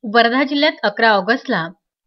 वर्धा जिल्ह्यात 11 ऑगस्टला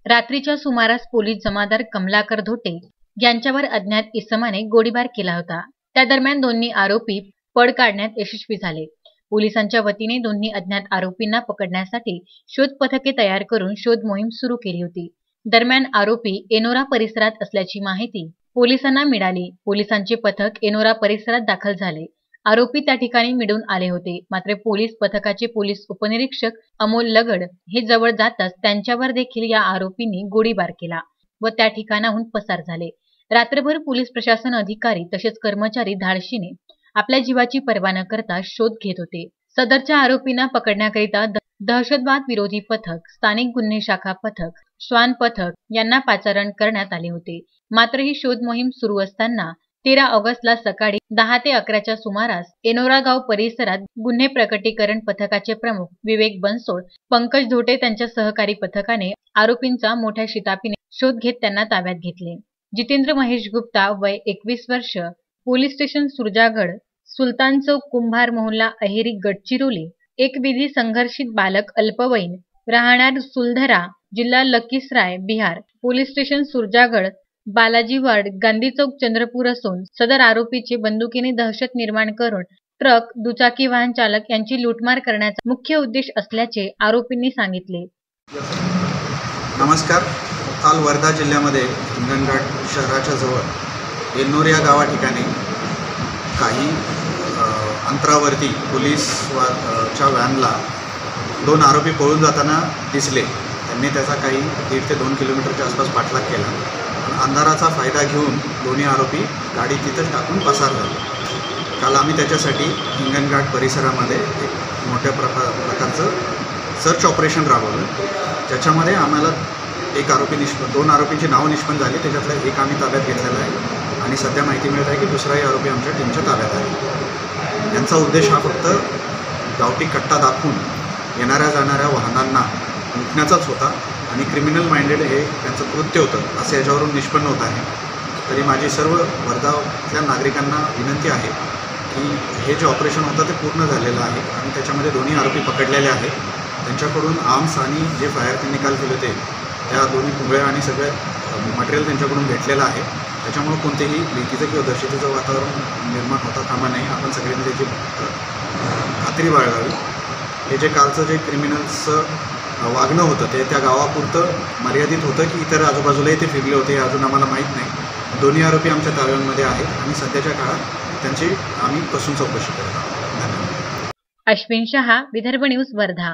रात्रीच्या सुमारास पोलीस जमादार कमलाकर धोटे यांच्यावर अज्ञात इसमाने गोळीबार केला होता। त्या दरम्यान दोन्ही आरोपी पळ काढण्यात यशस्वी झाले। पोलिसांच्या वतीने दोन्ही अज्ञात आरोपींना पकडण्यासाठी शोध पथके तयार करून शोध मोहीम सुरू केली होती। दरम्यान आरोपी एनोरा परिसरात असल्याची माहिती पोलिसांना मिळाली। पोलिसांचे पथक एनोरा परिसरात दाखल झाले। आरोपी त्या ठिकाणी मिळून आले होते, मात्र पोलीस पथकाचे पोलीस उपनिरीक्षक अमोल लगड हे जवळ जाताच त्यांच्यावर देखील या आरोपींनी गोळीबार केला व त्या ठिकाणाहून पसार झाले। रात्रभर पोलीस प्रशासन अधिकारी तसेच कर्मचारी धाडशीने आपल्या जीवाची पर्वा न करता शोध घेत होते। सदरच्या आरोपींना पकडण्याकरिता दहशतवाद विरोधी पथक, स्थानिक गुन्हे शाखा पथक, श्वान पथक यांना पाचारण करण्यात आले होते। मात्र ही शोध मोहीम सुरू असताना 13 ऑगस्टला सकाळी 10 ते 11च्या सुमारास एनोरा गाव परिसरात गुन्हे प्रकटीकरण पथकाचे प्रमुख विवेक बनसोड, पंकज धोटे त्यांच्या सहकारी पथकाने आरोपींचा मोठ्या शिताफीने शोध घेत त्यांना ताब्यात घेतले। जितेंद्र महेश गुप्ता वय 21 वर्ष, पोलीस स्टेशन सुरजागड, सुलतान चौक, कुंभार मोहल्ला, अहेरी, गडचिरोली, एक विधी संघर्षित बालक अल्पवयीन, राहणार सुलधरा, जिल्हा Lakhisarai, Bihar, police station Surjagad, Balaji ward, Gandhi Chowk, Chandrapur असून सदर आरोपीचे बंदुकीने दहशत निर्माण करून ट्रक, दुचाकी वाहन चालक यांची लूटमार करण्याचा मुख्य उद्देश असल्याचे आरोपींनी सांगितले। नमस्कार। काल वर्धा जिल्ह्यामध्ये हिंगणघाट शहराच्या जवळ एन्नोर या गावा ठिकाणी काही अंतरावरती पोलीसच्या व्हॅनला 2 आरोपी पळून जाताना दिसले। त्यांनी त्याचा काही 1.5 ते 2 किलोमीटरच्या आसपास पाठलाग केला। अंधाराचा फायदा घेऊन दोन्ही आरोपी गाडी तिथंच टाकून पसार झाले। काल आम्ही त्याच्यासाठी हिंगणघाट परिसरामध्ये एक मोठ्या प्रकारचं सर्च ऑपरेशन राबवलं, ज्याच्यामध्ये आम्हाला 2 आरोपींची नावं निष्पन्न झाली। त्याच्यातला एक आम्ही ताब्यात घेतलेला आहे आणि सध्या माहिती मिळत आहे की दुसराही आरोपी आमच्या टीमच्या ताब्यात आहे। यांचा उद्देश हा फक्त गावठी कट्टा दाखवून येणाऱ्या जाणाऱ्या वाहनांना लुटण्याचाच होता आणि क्रिमिनल माइंडेड हे त्यांचं कृत्य होतं असं याच्यावरून निष्पन्न होत आहे। तरी माझी सर्व वर्धातल्या नागरिकांना विनंती आहे की हे जे ऑपरेशन होतं ते पूर्ण झालेलं आहे आणि त्याच्यामध्ये दोन्ही आरोपी पकडलेले आहेत। त्यांच्याकडून आर्म्स आणि जे फायर त्यांनी काल केले होते त्या दोन्ही कुंभ्या आणि सगळं मटेरियल त्यांच्याकडून भेटलेलं आहे। त्याच्यामुळे कोणतेही भीतीचं किंवा दहशतीचं वातावरण निर्माण होता कामा नये। आपण सगळ्यांनी त्याची खात्री बाळगावी। हे जे कालचं जे क्रिमिनल्सचं वागणं होतं ते त्या गावापुरतं मर्यादित होतं की इतर आजूबाजूलाही ते फिरले होते हे अजून आम्हाला माहीत नाही। दोन्ही आरोपी आमच्या ताब्यामध्ये आहेत आणि सध्याच्या काळात त्यांची आम्ही कसून चौकशी करत आहोत। धन्यवाद। अश्विन शहा, विदर्भ न्यूज, वर्धा।